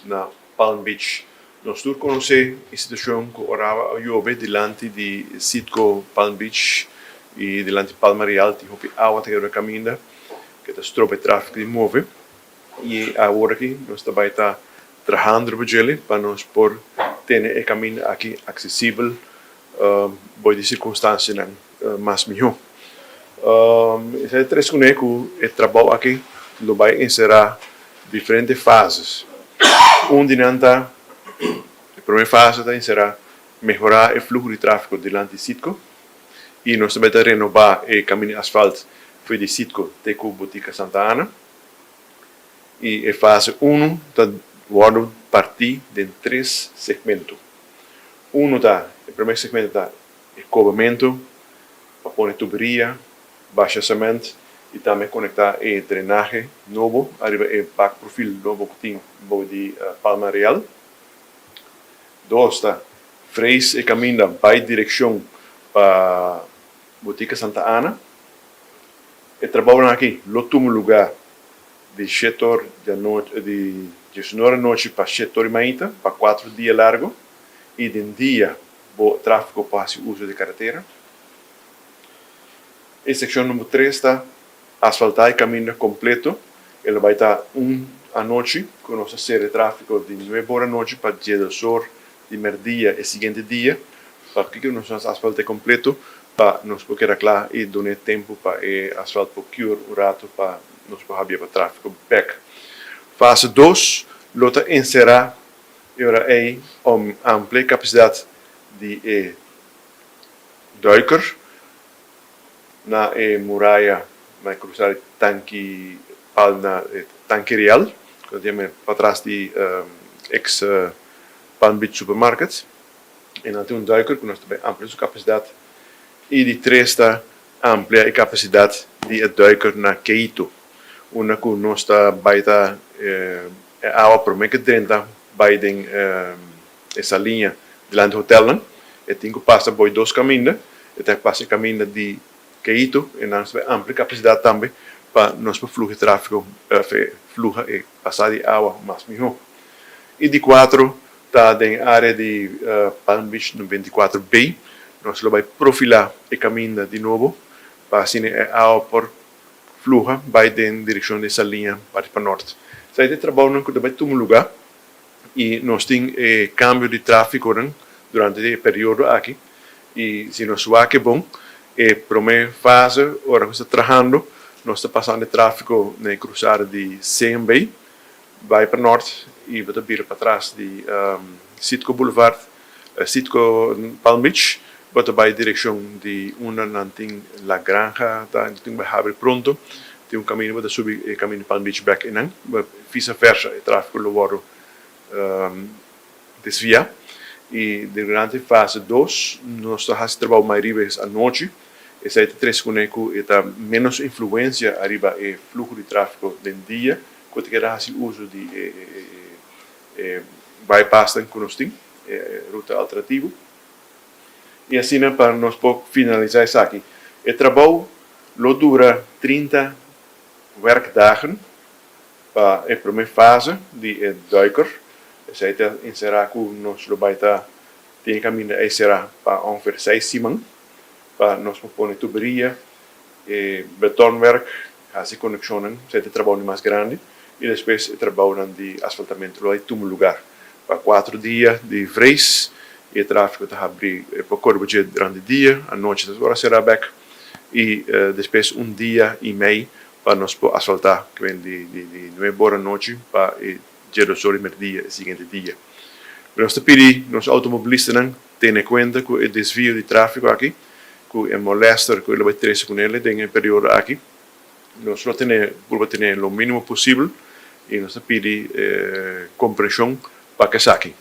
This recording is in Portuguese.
na Palm Beach. Nós todos conhecemos a instituição que orava a Yobe delante de Sitco Palm Beach e delante de Palma Real, que houve água que era caminho, que está estrope tráfego de move. E agora aqui nós também está trabalhando para nós por ter o caminho aqui acessível, boa de circunstâncias mais melhor. Esse é três coisas que o trabalho aqui vai encerrar diferentes fases. Dinanta, a primeira fase vai encerrar melhorar o fluxo de tráfego delante de Sitco e nós também renovar o caminho asfalto foi de Sitco até a Botica Santa Ana. E a fase 1 está partir de 3 segmentos. O primeiro segmento está o cobrimento, para pôr tuberia, baixamento e também conectar o drenagem novo, arriba o back profil novo que tem de Palma Real. 2 está freis e caminho by direção para Botica Santa Ana. E trabalham aqui, no lugar de setor de 19 noite para setor Maíta, para 4 dias largo, e de dia o tráfego para o uso de carretera. E secção número 3 está asfaltar o caminho completo. Ele vai estar à noite, com nossa série de tráfego de 9 horas da noite para dia do sol, de meio-dia e seguinte dia, para que nós asfaltar completo, para nós poder claro e dar tempo para o asfalto por cure o rato para nós podemos para tráfego back. Fase 2, lota encerrar ampla capacidade de duiker na muralha, na cruzar tanque real, que temos para trás de ex Palm Beach Supermarket. E nós temos duiker que nós também amplia sua capacidade. E de 3 está amplia a capacidade de duiker na Keito. Una que nós está baita água por meio que dentro vai tem essa linha delante do hotel, e tem que passar por 2 caminhos, e tem que passar o caminho de Keito, e nós temos ampla capacidade também para nós fluxo de tráfego, fluxo e passar de água mais melhor. E de 4 está na área de Palm Beach no 24B, nós vamos profilar o caminho de novo para assim a água por fluja vai em direção dessa linha para o norte. Isso aí trabalho que vai tomar lugar e nós temos câmbio de tráfego durante o período aqui. E se nós vamos que bom, a primeira fase, agora que está trabalhando, nós estamos passando tráfego na cruzada de CMB, vai para o norte e vai vir para trás de Sitco Boulevard, Sitco Palm Beach, vai em direção de tem La Granja, tem vai abrir pronto, tem caminho para subir o caminho de Palm Beach back in, vice-versa, o tráfego lo vou desviar. E durante a fase 2, nós estamos trabalhando mais livres à noite, e aí 3 conecos está menos influência arriba o fluxo de tráfego do dia, quando que dá o uso de bypass que nós temos, ruta alternativa. E assim, para nós finalizar isso aqui, o trabalho dura 30 werkdagen para a primeira fase de duiker. Isso aí encerrar que nós vamos ter caminho a encerrar para ongeveer 6 semanas, para nós pôr tuberia, betonwerk, fazer conexão, isso é o trabalho mais grande, e depois o trabalho de asfaltamento lá em lugar, para 4 dias de freis, e o tráfego está abrir para corpo durante o dia, à noite agora será back, e depois dia e meio para nós asfaltar, que vem de 9 horas da noite para dia do sol e meio-dia, seguinte dia. Nós pedimos nos automobilistas tenham em conta que o desvio de tráfego aqui, que é molesto, que ele vai ter com ele, tem um período aqui, nós vamos ter o mínimo possível, e nós pedimos compreensão para que saque.